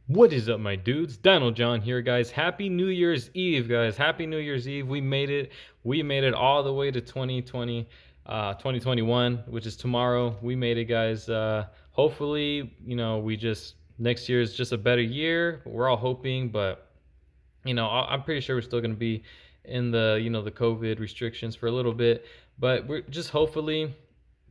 What is up, my dudes? Dino John here, guys. Happy New Year's Eve, guys. Happy New Year's Eve. We made it. We made it all the way to 2020, 2021, which is tomorrow. We made it, guys. Hopefully, we just next year is just a better year. We're all hoping, but I'm pretty sure we're still going to be in the COVID restrictions for a little bit. But we're just hopefully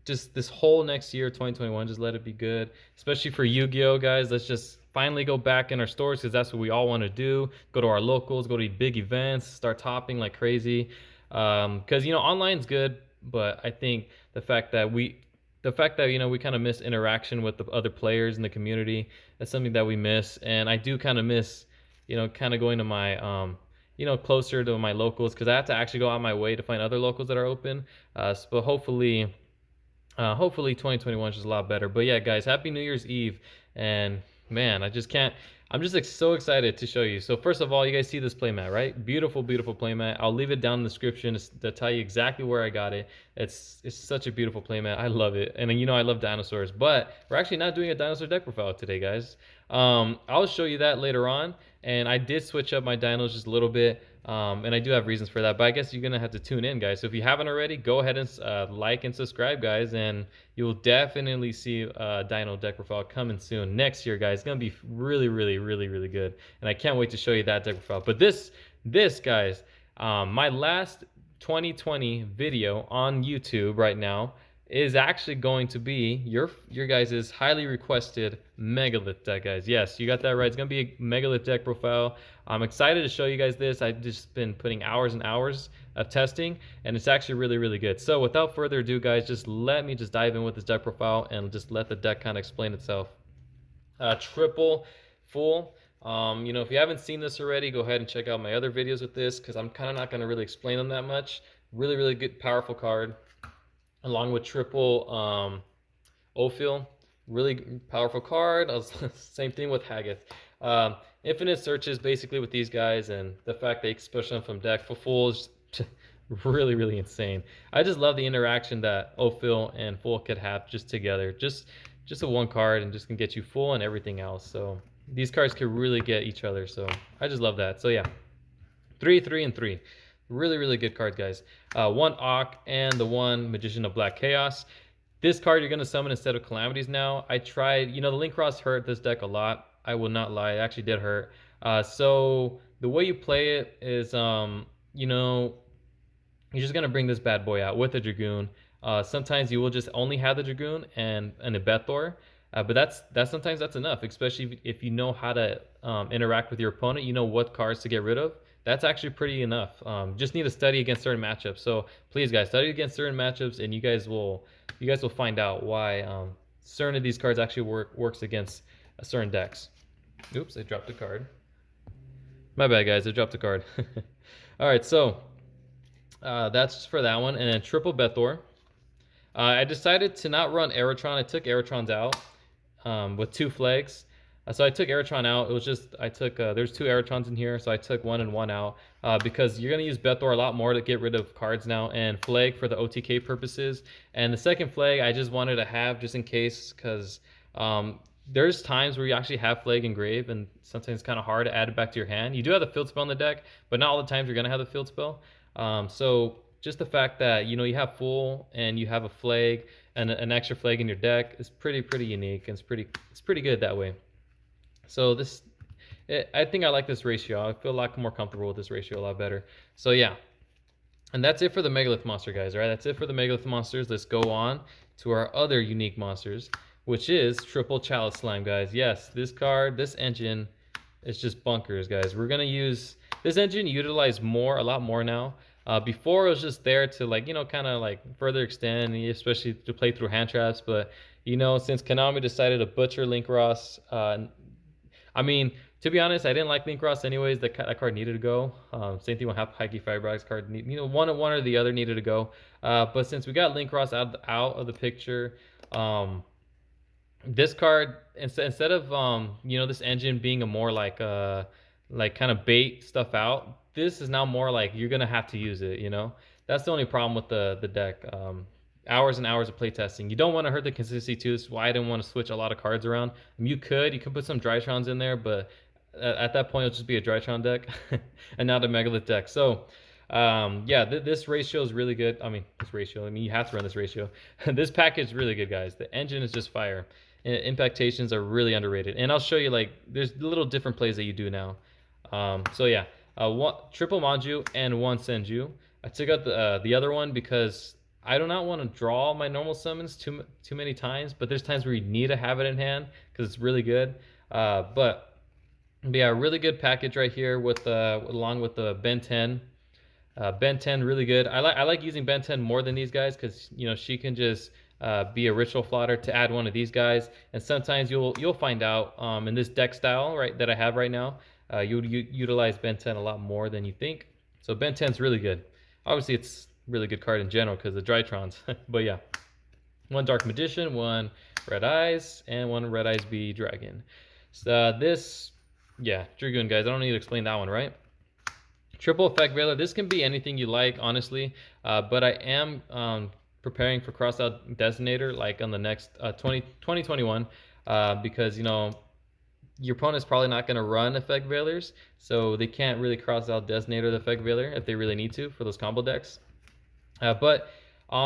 just this whole next year 2021, just let it be good, especially for Yu-Gi-Oh, guys. Let's just finally go back in our stores because that's what we all want to do. Go to our locals, go to big events, start topping like crazy. Because online's good, but I think the fact that we kind of miss interaction with the other players in the community. That's something that we miss, and I do kind of miss kind of going to my closer to my locals, because I have to actually go out my way to find other locals that are open. But hopefully 2021 is just a lot better. But yeah, guys, happy New Year's Eve. And man, I just can't. I'm just like so excited to show you. So first of all, you guys see this playmat, right? Beautiful, beautiful playmat. I'll leave it down in the description to tell you exactly where I got it. It's such a beautiful playmat. I love it. And I love dinosaurs. But we're actually not doing a dinosaur deck profile today, guys. I'll show you that later on. And I did switch up my dinos just a little bit. And I do have reasons for that, but I guess you're gonna have to tune in, guys. So if you haven't already, go ahead and like and subscribe, guys, and you'll definitely see Dino deck profile coming soon next year, guys. It's gonna be really, really, really, really good, and I can't wait to show you that deck profile. But this, guys, my last 2020 video on YouTube right now is actually going to be your guys' highly requested Megalith deck, guys. Yes, you got that right. It's gonna be a Megalith deck profile. I'm excited to show you guys this. I've just been putting hours and hours of testing, and it's actually really, really good. So without further ado, guys, just let me just dive in with this deck profile and just let the deck kind of explain itself. Triple full. If you haven't seen this already, go ahead and check out my other videos with this, because I'm kind of not going to really explain them that much. Really, really good, powerful card, along with triple Ophil. Really powerful card. Same thing with Haggith. Infinite searches basically with these guys, and the fact they push them from deck for full is really, really insane. I just love the interaction that Ophil and full could have just together. Just a one card and just can get you full and everything else. So these cards could really get each other. So I just love that. So yeah, 3, 3, and 3. Really, really good cards, guys. One Auk and the one Magician of Black Chaos. This card you're going to summon instead of Calamities now. I tried, the Link Cross hurt this deck a lot. I will not lie, it actually did hurt. So the way you play it is, you're just going to bring this bad boy out with a Dragoon. Sometimes you will just only have the Dragoon and a Bethor. But sometimes that's enough, especially if you know how to interact with your opponent. You know what cards to get rid of. That's actually pretty enough. Just need to study against certain matchups. So please, guys, study against certain matchups, and you guys will find out why certain of these cards actually works against certain decks. Oops, I dropped a card. My bad, guys. I dropped a card. All right, so that's for that one, and then triple Bethor. I decided to not run Aerotron. I took Aerotrons out with 2 flags. So I took Aerotron out. It was just, there's 2 Aerotrons in here, so I took 1 and 1 out because you're going to use Bethor a lot more to get rid of cards now, and flag for the OTK purposes. And the second flag I just wanted to have just in case, because there's times where you actually have flag engraved, and sometimes it's kind of hard to add it back to your hand. You do have the field spell in the deck, but not all the times you're going to have the field spell. So just the fact that you have full and you have a flag and an extra flag in your deck is pretty unique, and it's pretty good that way. So I think I like this ratio. I feel a lot more comfortable with this ratio, a lot better. So yeah, and that's it for the Megalith monster, guys. All right, that's it for the Megalith monsters. Let's go on to our other unique monsters, which is triple Chalice Slime, guys. Yes, this card, this engine is just bunkers, guys. We're gonna use this engine utilized a lot more now. Before it was just there to kind of further extend, especially to play through hand traps. But since Konami decided to butcher Link Ross, I mean, to be honest, I didn't like Link Ross anyways. That card needed to go. Same thing with Hikey Firebracks card. One or the other needed to go. But since we got Link Ross out of the picture, this card, instead of this engine being a more like kind of bait stuff out, this is now more like you're gonna have to use it. That's the only problem with the deck. hours and hours of playtesting. You don't want to hurt the consistency too. That's why I didn't want to switch a lot of cards around. You could put some Drytrons in there, but at that point it'll just be a Drytron deck and not a Megalith deck. So yeah, this ratio is really good. I mean, this ratio, I mean, you have to run this ratio. This package is really good, guys. The engine is just fire. Impactations are really underrated. And I'll show you, like, there's little different plays that you do now. So yeah, triple Manju and one Senju. I took out the other one because I do not want to draw my normal summons too many times, but there's times where you need to have it in hand because it's really good. But yeah, really good package right here with along with the Ben 10. Ben 10 really good. I like using Ben 10 more than these guys because she can just be a ritual fodder to add one of these guys. And sometimes you'll find out in this deck style right that I have right now, you'll utilize Ben 10 a lot more than you think. So Ben 10 is really good. Obviously, it's a really good card in general because of Drytrons. But yeah, one Dark Magician, one Red Eyes, and one Red Eyes B Dragon. So yeah, Dragoon, guys. I don't need to explain that one, right? Triple Effect Veiler. This can be anything you like, honestly. But I am preparing for Crossout Designator, like on the next 2021, because your opponent's probably not going to run Effect Veilers, so they can't really cross out Designator the Effect Veiler if they really need to for those combo decks. But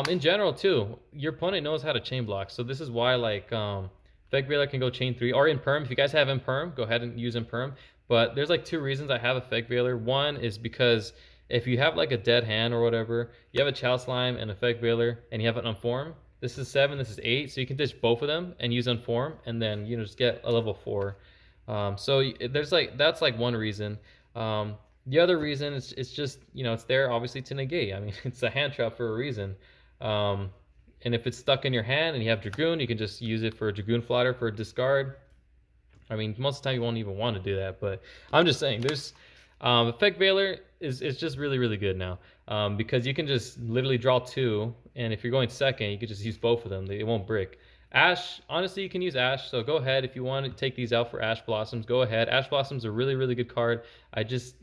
in general too, your opponent knows how to chain block, so this is why like Effect Veiler can go chain 3 or Imperm. If you guys have Imperm, go ahead and use Imperm. But there's like 2 reasons I have Effect Veiler. One is because if you have like a dead hand or whatever, you have a Chalice Slime and Effect Veiler, and you have an Unform. This is 7, this is 8, so you can ditch both of them and use Unform, and then just get a level 4. So there's that's like one reason. The other reason is it's just it's there obviously to negate. I mean, it's a hand trap for a reason. And if it's stuck in your hand and you have Dragoon, you can just use it for a Dragoon Fodder for a discard. I mean, most of the time you won't even want to do that, but I'm just saying there's Effect Veiler is just really, really good now, because you can just literally draw 2, and if you're going second, you can just use both of them. It won't brick. Ash, honestly, you can use Ash, so go ahead. If you want to take these out for Ash Blossoms, go ahead. Ash Blossoms are a really, really good card. I just,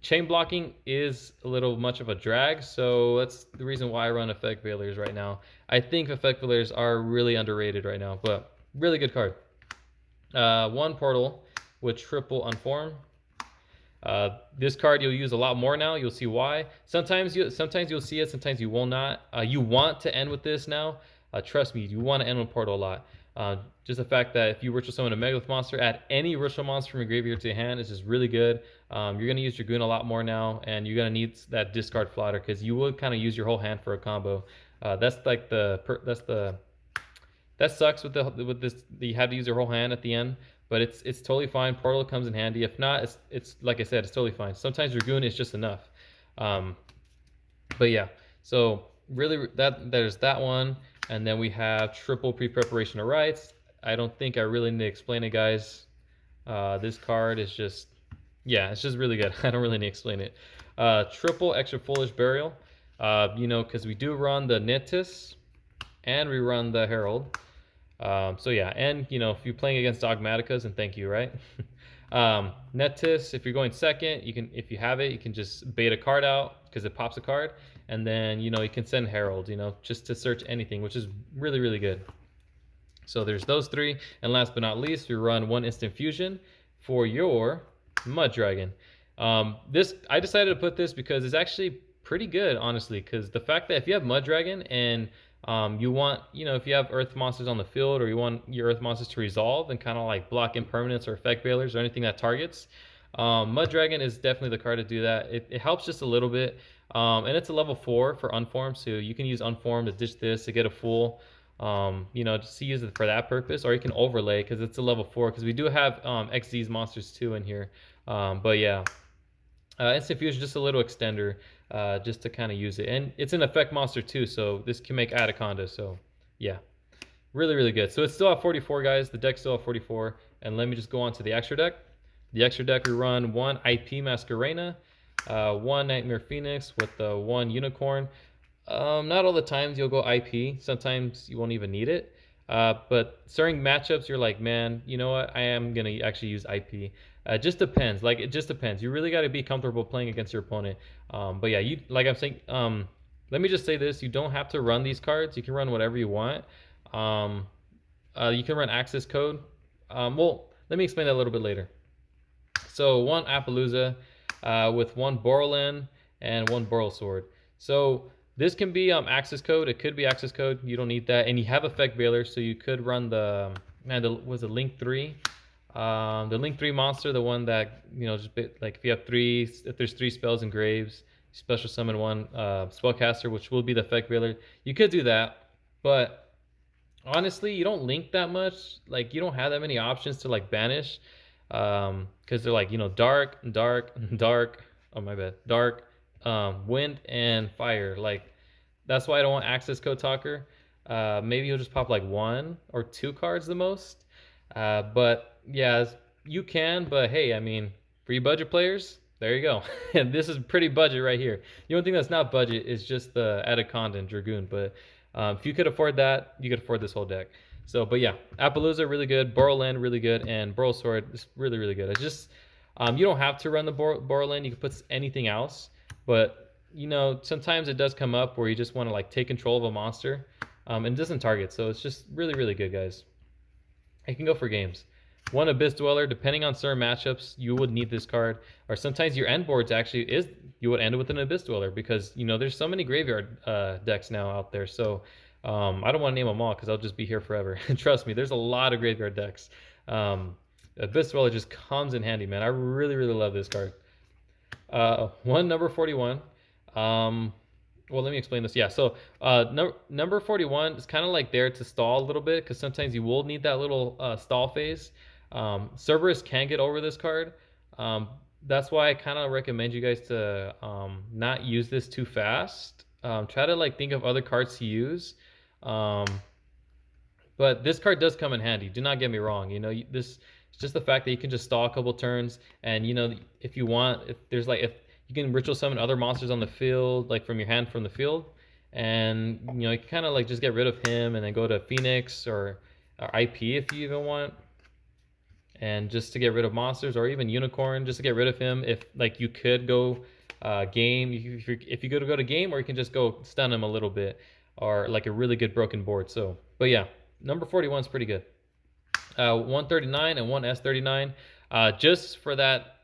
chain blocking is a little much of a drag, so that's the reason why I run Effect Veilers right now. I think Effect Veilers are really underrated right now, but really good card. One Portal with triple Unform. This card you'll use a lot more now. You'll see why. Sometimes you'll see it, sometimes you will not. You want to end with this now. Trust me, you want to end with Portal a lot. Just the fact that if you ritual summon a Megalith monster, add any ritual monster from your graveyard to your hand is just really good. You're going to use Dragoon a lot more now, and you're going to need that discard fodder because you will kind of use your whole hand for a combo. That sucks with this. You have to use your whole hand at the end, but it's totally fine. Portal comes in handy. If not, it's like I said, it's totally fine. Sometimes Dragoon is just enough. But yeah, so really there's that one. And then we have triple pre-preparation of rights. I don't think I really need to explain it, guys. This card is just, yeah, it's just really good. I don't really need to explain it. Triple extra foolish burial. Because we do run the Nittis and we run the Herald. So yeah, and if you're playing against Dogmaticas, and thank you, right? Netis, if you're going second, if you have it, you can just bait a card out because it pops a card, and then you can send Herald, just to search anything, which is really, really good. So there's those 3, and last but not least, we run 1 instant fusion for your Mud Dragon. I decided to put this because it's actually pretty good, honestly, because the fact that if you have Mud Dragon and you want, if you have Earth monsters on the field, or you want your Earth monsters to resolve and kind of like block impermanence or Effect Veilers or anything that targets, Mud Dragon is definitely the card to do that. It helps just a little bit, and it's a level 4 for Unform, so you can use Unform to ditch this to get a full, just to use it for that purpose, or you can overlay because it's a level 4, because we do have XZ's monsters too in here. But yeah, Instant Fusion, just a little extender, just to kind of use it. And it's an effect monster too, so this can make Anaconda. So yeah, really, really good. So it's still at 44, guys. The deck's still at 44. And let me just go on to the extra deck. The extra deck, we run 1 IP Masquerena, 1 Nightmare Phoenix with the 1 Unicorn. Not all the times you'll go IP. Sometimes you won't even need it. But certain matchups, you're like, man, you know what? I am going to actually use IP. It just depends. It just depends. You really got to be comfortable playing against your opponent. But yeah, like I'm saying, let me just say this: you don't have to run these cards. You can run whatever you want. Um, you can run access code. Well, let me explain that a little bit later. So one Appaloosa with one Borrelin and one Boral Sword. So this can be access code. It could be access code. You don't need that, and you have effect Veiler, so you could run the was it Link 3? The Link 3 monster, the one that just like if you have if there's 3 spells and graves, special summon one spellcaster, which will be the effect Veiler. You could do that, but honestly, you don't link that much. Like you don't have that many options to like banish, because they're like dark, dark, dark. Oh my bad, dark, wind and fire. Like that's why I don't want access code talker. Maybe you'll just pop like 1 or 2 cards the most. But yeah, you can. But hey, I mean, for you budget players, there you go. And this is pretty budget right here. The only thing that's not budget is just the added content Dragoon. But if you could afford that, you could afford this whole deck. So, but yeah, Appaloosa really good, Borrelin really good, and Boral Sword is really really good. It's just you don't have to run the Borrelin. You can put anything else, but sometimes it does come up where you just want to like take control of a monster, and it doesn't target. So it's just really really good, guys. It can go for games. One Abyss Dweller, depending on certain matchups, you would need this card. Or sometimes your end boards actually you would end with an Abyss Dweller because there's so many graveyard decks now out there. So I don't want to name them all because I'll just be here forever. Trust me, there's a lot of graveyard decks. Abyss Dweller just comes in handy, man. I really really love this card. One number 41. Well, let me explain this. Yeah, so number 41 is kind of like there to stall a little bit because sometimes you will need that little stall phase. Cerberus can get over this card. That's why I kind of recommend you guys to not use this too fast. Try to like think of other cards to use. But this card does come in handy. Do not get me wrong. This it's just the fact that you can just stall a couple turns, and if you want, if you can ritual summon other monsters on the field, like from your hand from the field, and you can kind of like just get rid of him and then go to Phoenix or IP if you even want, and just to get rid of monsters, or even Unicorn just to get rid of him. If like you could go game, if you go to game, or you can just go stun him a little bit, or like a really good broken board. So, but yeah, number 41 is pretty good. 139 and one S39, just for that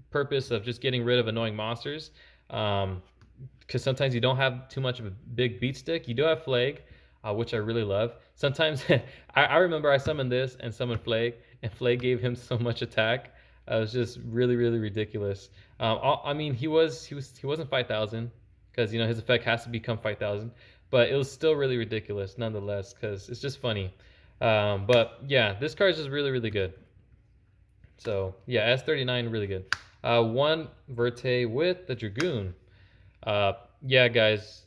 purpose of just getting rid of annoying monsters, because sometimes you don't have too much of a big beat stick. You do have Flag, which I really love. Sometimes I remember I summoned this and summoned Flag, and Flag gave him so much attack. It was just really really ridiculous. I mean, he wasn't 5,000 because his effect has to become 5,000, but it was still really ridiculous nonetheless because it's just funny. But yeah, this card is just really really good. So yeah, S39 really good. One Verte with the Dragoon. Yeah, guys,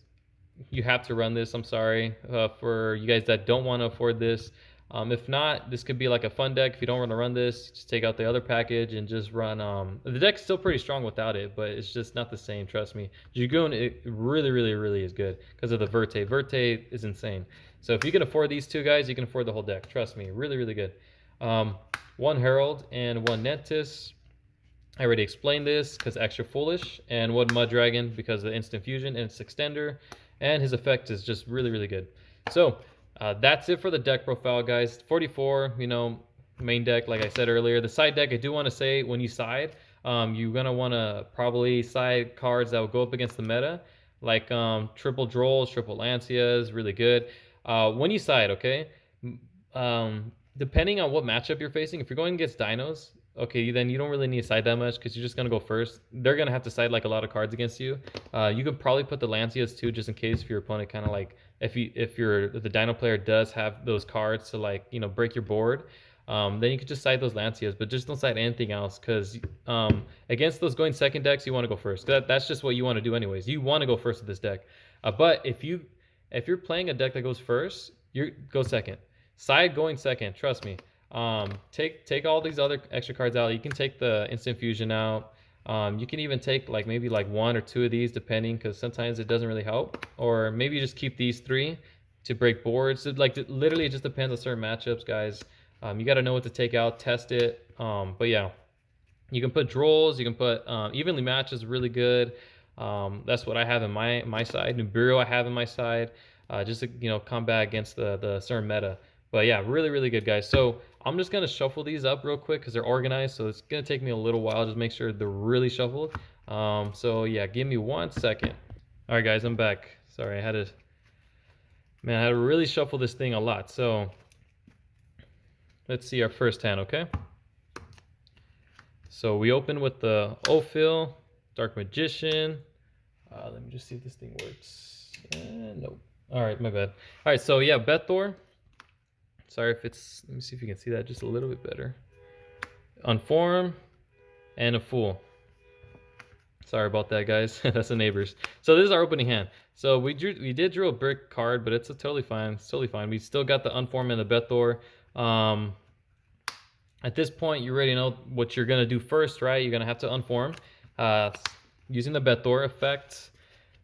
you have to run this. I'm sorry for you guys that don't want to afford this. If not, this could be like a fun deck. If you don't want to run this, just take out the other package and just run. The deck's still pretty strong without it, but it's just not the same. Trust me. Dragoon, it really, really, really is good because of the Verte. Verte is insane. So if you can afford these two guys, you can afford the whole deck. Trust me, really, really good. One Herald and one Nentis. I already explained this because extra foolish, and one Mud Dragon because of the instant fusion and its extender, and his effect is just really really good. So that's it for the deck profile, guys. 44, main deck like I said earlier. The side deck, I do want to say, when you side, you're gonna want to probably side cards that will go up against the meta, like triple Drolls, triple Lancias, really good. When you side, okay, depending on what matchup you're facing, if you're going against Dinos, okay, then you don't really need to side that much because you're just going to go first. They're going to have to side like a lot of cards against you. You could probably put the Lancias too, just in case if your opponent kind of like, if the Dino player does have those cards to like, break your board, then you could just side those Lancias, but just don't side anything else because against those going second decks, you want to go first. That's just what you want to do anyways. You want to go first with this deck. But if you're playing a deck that goes first, you go second. Side going second, trust me. Take all these other extra cards out. You can take the instant fusion out. You can even take like maybe like 1 or 2 of these depending, because sometimes it doesn't really help. Or maybe you just keep these 3 to break boards. Literally it just depends on certain matchups, guys. You got to know what to take out, test it. But yeah, you can put Drolls, you can put evenly match is really good. That's what I have in my side. Nibiru I have in my side, just to combat against the certain meta. But yeah, really really good, guys. So I'm just gonna shuffle these up real quick because they're organized. So it's gonna take me a little while. Just make sure they're really shuffled. So yeah, give me 1 second. All right, guys, I'm back. Sorry, I had to really shuffle this thing a lot. So let's see our first hand, okay? So we open with the Ophil, Dark Magician. Let me just see if this thing works. Nope. All right, my bad. All right, so yeah, Bethor. Sorry if it's, let me see if you can see that just a little bit better. Unform and a Fool. Sorry about that, guys. That's the neighbors. So this is our opening hand. So we did draw a brick card, but it's totally fine. It's totally fine. We still got the Unform and the Bethor. At this point, you already know what you're gonna do first, right? You're gonna have to Unform using the Bethor effect.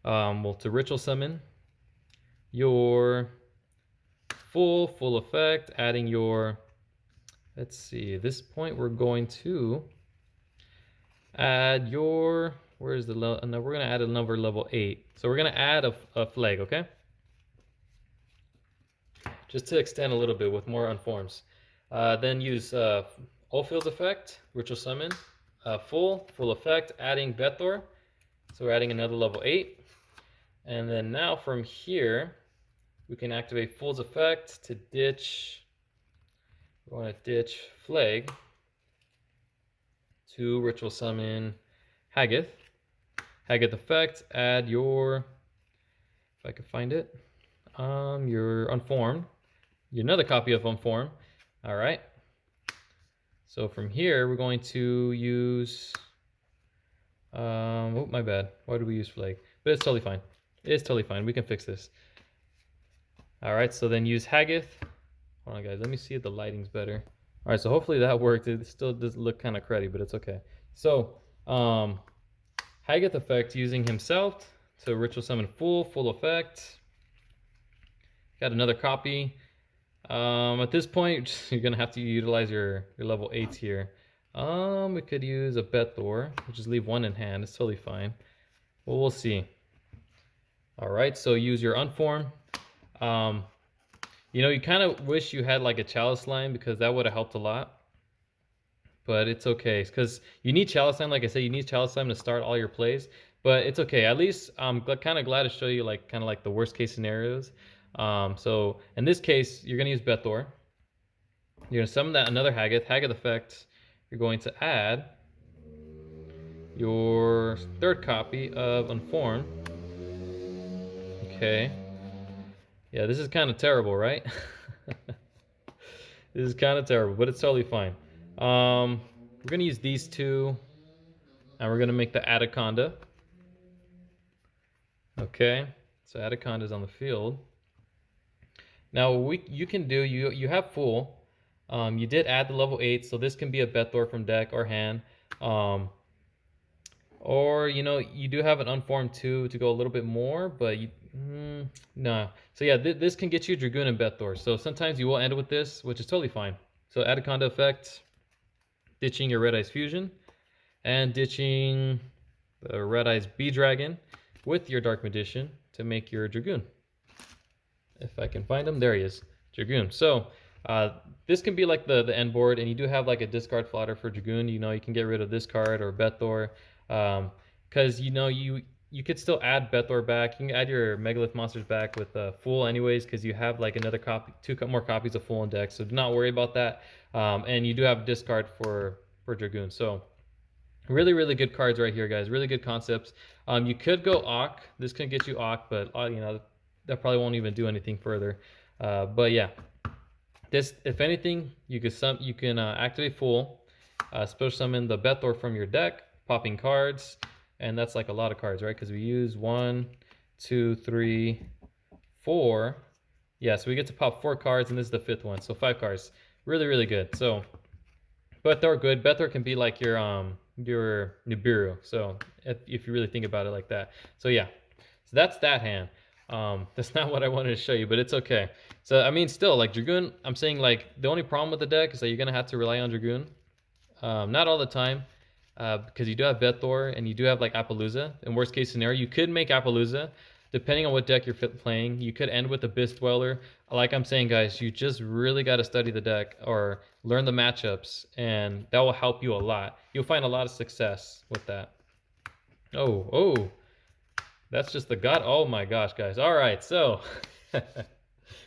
Well, to ritual summon your full effect, adding your. Let's see. At this point, we're going to add your. Where's the level? No, we're gonna add a number level 8. So we're gonna add a flag, okay? Just to extend a little bit with more unforms. Then use Ophil's effect, ritual summon, full effect, adding Bethor. So we're adding another level 8. And then now from here, we can activate Fool's effect to ditch. We want to ditch Flag to ritual summon Haggith. Haggith effect, add your, if I can find it, your Unformed, another copy of Unformed. All right. So from here, we're going to use, oh, my bad. Why do we use Flag? But it's totally fine. It's totally fine. We can fix this. All right, so then use Haggith. Hold on, guys. Let me see if the lighting's better. All right, so hopefully that worked. It still does look kind of cruddy, but it's okay. So, Haggith effect using himself to ritual summon full effect. Got another copy. At this point, you're gonna have to utilize your level 8s here. We could use a Bethor, which is leave 1 in hand. It's totally fine. Well, we'll see. All right, so use your Unform. You kind of wish you had like a Chalice line because that would have helped a lot. But it's okay because you need Chalice line. Like I said, you need Chalice line to start all your plays. But it's okay. At least I'm kind of glad to show you kind of the worst case scenarios. So in this case, you're gonna use Bethor. You're gonna summon that another Haggith effect. You're going to add your third copy of Unformed. Okay. Yeah, this is kind of terrible, right? This is kind of terrible, but it's totally fine. We're gonna use these two, and we're gonna make the Anaconda. Okay, so Anaconda's on the field. Now you can do, you have full. You did add the level 8, so this can be a Bethor from deck or hand. Or you do have an Unformed too to go a little bit more, but no. So yeah, this can get you Dragoon and Bethor. So sometimes you will end with this, which is totally fine. So Anaconda effect, ditching your Red Eyes Fusion, and ditching the Red Eyes Bee Dragon with your Dark Magician to make your Dragoon. If I can find him, there he is, Dragoon. So this can be like the end board, and you do have like a discard fodder for Dragoon. You can get rid of this card or Bethor, because you could still add Bethor back. You can add your Megalith monsters back with Fool anyways, because you have like another copy, 2 more copies of Fool in deck. So do not worry about that. And you do have discard for Dragoon. So really, really good cards right here, guys. Really good concepts. You could go Auk. This can get you Auk, but that probably won't even do anything further. But yeah, this, if anything, you can activate Fool, special summon the Bethor from your deck, popping cards. And that's like a lot of cards, right? Because we use 1, 2, 3, 4. Yeah, so we get to pop 4 cards, and this is the 5th one. So 5 cards. Really, really good. So, but they're good. Bethor can be like your Nibiru. So if you really think about it like that. So yeah, so that's that hand. That's not what I wanted to show you, but it's okay. So I mean, still like Dragoon, I'm saying like the only problem with the deck is that you're gonna have to rely on Dragoon. Not all the time. because you do have Bethor and you do have like Appaloosa. In worst case scenario, you could make Appaloosa. Depending on what deck you're playing, you could end with a Abyss Dweller. Like I'm saying, guys, you just really got to study the deck or learn the matchups, and that will help you a lot. You'll find a lot of success with that. Oh, that's just the god. Oh my gosh, guys. All right, so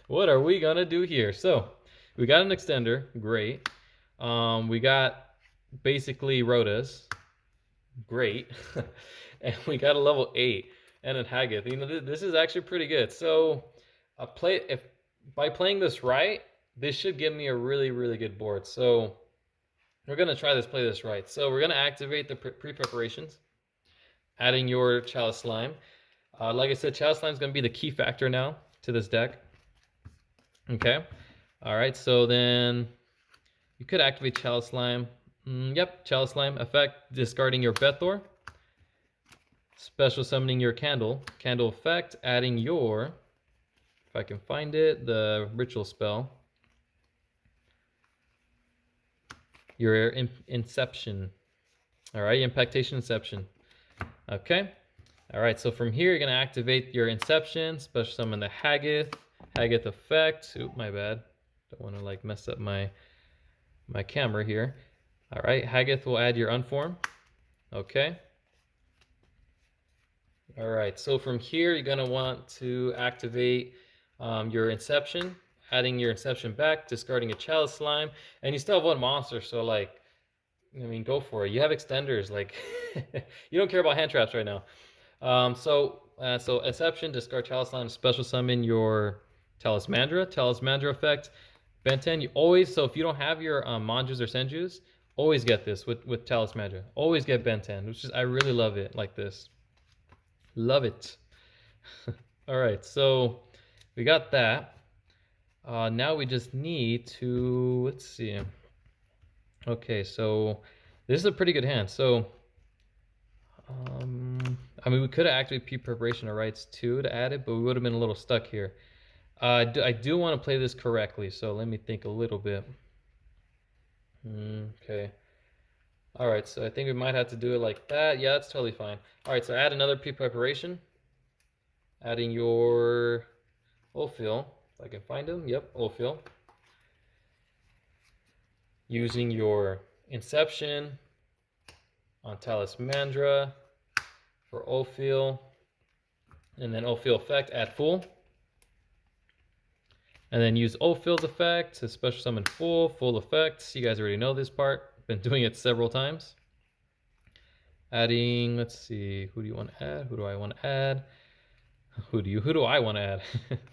what are we gonna do here? So we got an extender, great. We got basically Rhodas, great. And we got a level 8 and a Haggith. You know, this is actually pretty good. So by playing this right, this should give me a really, really good board. So we're gonna play this right. So we're gonna activate the pre-preparations, adding your Chalice Slime. Like I said, Chalice Slime is gonna be the key factor now to this deck. Okay. All right. So then you could activate Chalice Slime. Yep, Chalice Slime effect, discarding your Bethor. Special summoning your Candle. Candle effect, adding your, if I can find it, the ritual spell. Your Inception. All right, Impactation Inception. Okay. All right, so from here, you're going to activate your Inception, special summon the Haggith. Haggith effect. Oop, my bad. Don't want to like mess up my camera here. All right, Haggith will add your Unform. Okay. All right, so from here, you're gonna want to activate your Inception, adding your Inception back, discarding a Chalice Slime, and you still have one monster, so like, I mean, go for it. You have extenders, like, you don't care about hand traps right now. So Inception, discard Chalice Slime, special summon your Talismandra. Talismandra effect, Benten, you always, so if you don't have your Manjus or Senjus, always get this with Talismandra. Always get Benten, which is, I really love it like this. Love it. All right, so we got that. Now we just need to, let's see. Okay, so this is a pretty good hand. So, I mean, we could have activated pre-preparation of rights too to add it, but we would have been a little stuck here. I do want to play this correctly, so let me think a little bit. Okay. All right, so I think we might have to do it like that. Yeah, that's totally fine. All right, so add another pre-preparation. Adding your Ophiel, if I can find him. Yep, Ophiel. Using your Inception on Talismandra for Ophiel. And then Ophiel effect, add Fool. And then use Ophiel's effect to special summon Full effects. You guys already know this part. Been doing it several times. Adding, let's see, who do you want to add? Who do I want to add? Who do I want to add?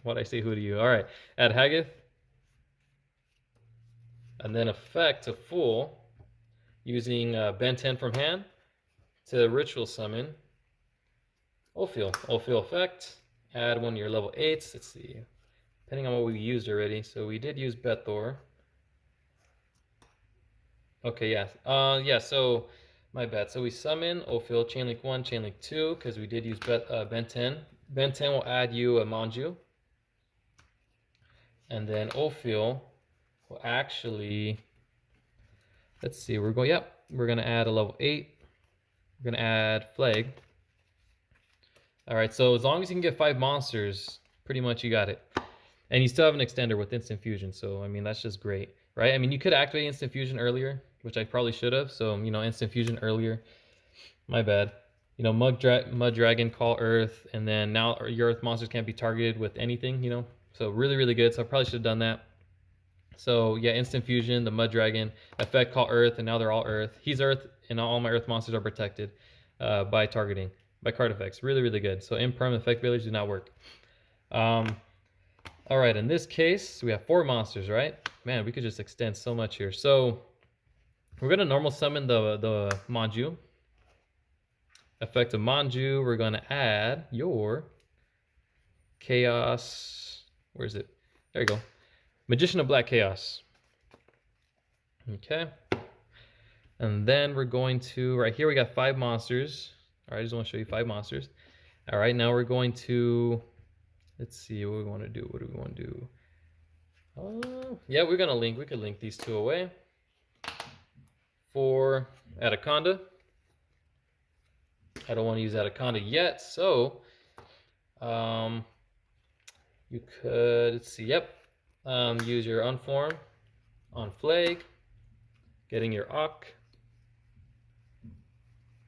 Why'd I say who do you? All right, add Haggith. And then effect to Fool using Benten from hand to ritual summon Ophiel. Ophiel effect, add one of your level 8s. Let's see, depending on what we used already. So we did use Bethor. Okay, yeah. Yeah, so my bad. So we summon Ophiel, Chainlink 1, Chainlink 2, because we did use Benten. Benten will add you a Manju. And then Ophiel will actually, let's see, we're going to add a level 8. We're going to add Flag. All right, so as long as you can get 5 monsters, pretty much you got it. And you still have an extender with Instant Fusion, so I mean, that's just great, right? I mean, you could activate Instant Fusion earlier, which I probably should have. So, you know, Instant Fusion earlier. My bad. You know, Mud Dragon, Call Earth, and then now your Earth monsters can't be targeted with anything, you know? So really, really good. So I probably should have done that. So yeah, Instant Fusion, the Mud Dragon, effect Call Earth, and now they're all Earth. He's Earth, and all my Earth monsters are protected by by card effects. Really, really good. So imperm effect failures do not work. All right, in this case, we have 4 monsters, right? Man, we could just extend so much here. So we're gonna normal summon the Manju. Effect of Manju, we're gonna add your Chaos. Where is it? There you go. Magician of Black Chaos. Okay. And then we're going to, right here we got 5 monsters. All right, I just want to show you 5 monsters. All right, now we're going to, let's see what we want to do. What do we want to do? Yeah, we're gonna link. We could link these 2 away. For Anaconda. I don't want to use Anaconda yet, so you could, let's see, yep, use your Unform on Flag, getting your Ock.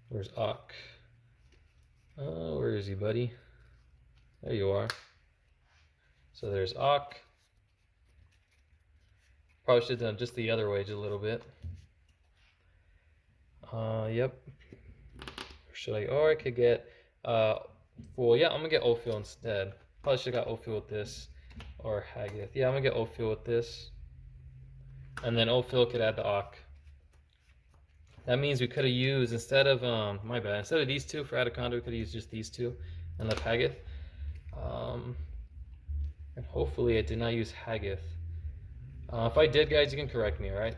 Where's Ock? Oh, where is he, buddy? There you are. So there's Ock. Probably should have done just the other way just a little bit. Yep. Should I? Or I could get, well, yeah, I'm gonna get Ophiel instead. Probably should have got Ophiel with this, or Haggith. Yeah, I'm gonna get Ophiel with this. And then Ophiel could add the Ock. That means we could have used, instead of, my bad, instead of these two for Anaconda, we could have used just these two and left Haggith. And hopefully I did not use Haggith. If I did, guys, you can correct me, alright?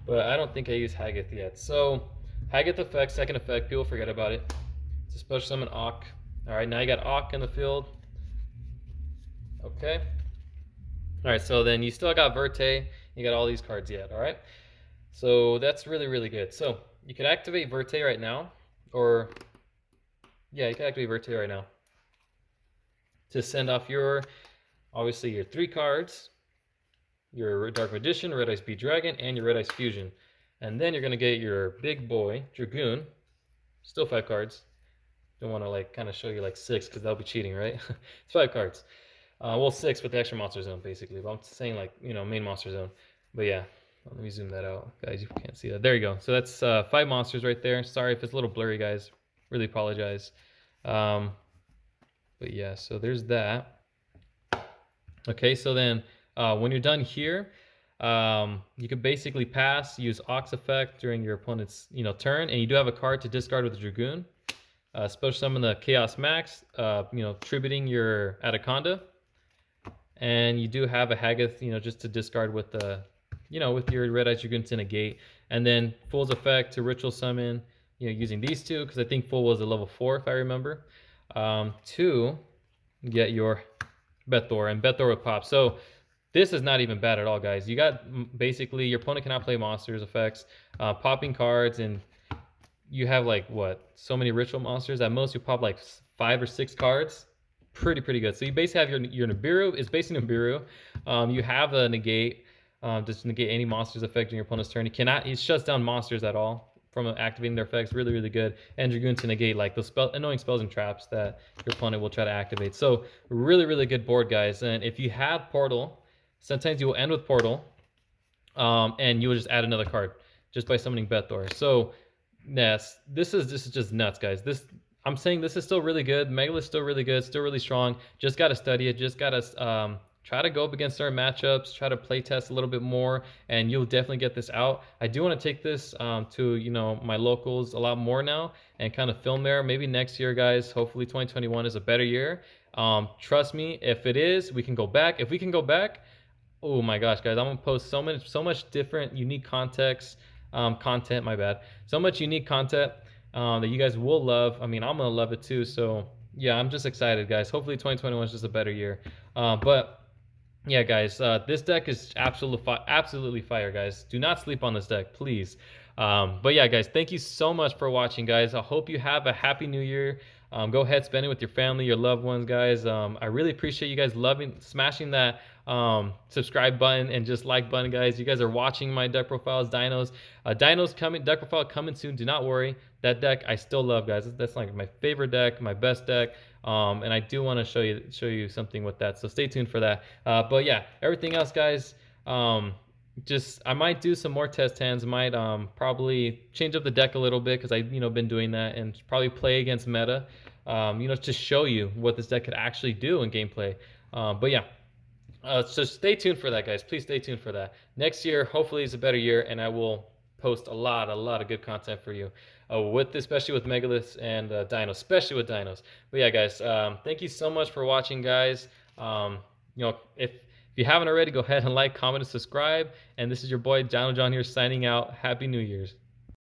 But I don't think I used Haggith yet. So, Haggith effect, second effect, people forget about it. It's a special summon Ock. Alright, now you got Ock in the field. Okay. Alright, so then you still got Verte. You got all these cards yet, alright? So that's really, really good. So you could activate Verte right now, or yeah, you can activate Verte right now to send off your, obviously your 3 cards, your Dark Magician, Red Ice Bead Dragon, and your Red Ice Fusion. And then you're gonna get your big boy, Dragoon, still 5 cards. Don't wanna like kind of show you like 6 because that'll be cheating, right? It's 5 cards. Well, 6 with the extra monster zone basically, but I'm saying like, you know, main monster zone. But yeah. Let me zoom that out, guys. You can't see that. There you go. So that's 5 monsters right there. Sorry if it's a little blurry, guys. Really apologize. But yeah, so there's that. Okay, so then when you're done here, you can basically pass, use Ox effect during your opponent's turn, and you do have a card to discard with the Dragoon. Special summon the Chaos Max, tributing your Anaconda, and you do have a Haggith, just to discard with the. With your Red Ice Dragoon to negate, and then Fool's effect to ritual summon, using these 2, because I think Fool was a level 4 if I remember, to get your Bethor, and Bethor with pop. So this is not even bad at all, guys. You got basically your opponent cannot play monsters effects, popping cards, and you have like what, so many ritual monsters. At most you pop like 5 or 6 cards. Pretty good. So you basically have your Nibiru is basically Nibiru. You have a negate. Just negate any monsters affecting your opponent's turn. He shuts down monsters at all from activating their effects. Really good. And Dragoon to negate like those annoying spells and traps that your opponent will try to activate. So really good board, guys. And if you have Portal, sometimes you will end with Portal, and you will just add another card just by summoning Bethor. So yes, this is just nuts, guys. I'm saying this is still really good. Megalith's still really good, still really strong. Just gotta study it. Just gotta try to go up against certain matchups, try to play test a little bit more, and you'll definitely get this out. I do want to take this to my locals a lot more now and kind of film there. Maybe next year, guys. Hopefully 2021 is a better year. Trust me, if it is, we can go back. If we can go back, oh my gosh, guys, I'm gonna post so much different, unique content. My bad. So much unique content that you guys will love. I mean, I'm gonna love it too. So yeah, I'm just excited, guys. Hopefully 2021 is just a better year. But yeah, guys, this deck is absolutely fire, guys. Do not sleep on this deck, please. But yeah, guys, thank you so much for watching, guys. I hope you have a happy new year. Go ahead, spend it with your family, your loved ones, guys. I really appreciate you guys smashing that subscribe button and just like button, guys. You guys are watching my deck profiles, dinos. Dinos coming, deck profile coming soon. Do not worry. That deck I still love, guys. That's like my favorite deck, my best deck. And I do want to show you something with that. So stay tuned for that. But yeah, everything else, guys. I might do some more test hands. Might probably change up the deck a little bit because I been doing that, and probably play against meta. To show you what this deck could actually do in gameplay. But yeah. So stay tuned for that, guys. Please stay tuned for that. Next year, hopefully, is a better year, and I will post a lot of good content for you, especially with Megaliths and Dinos, especially with Dinos. But yeah, guys, thank you so much for watching, guys. If you haven't already, go ahead and like, comment, and subscribe. And this is your boy John here signing out. Happy New Year's.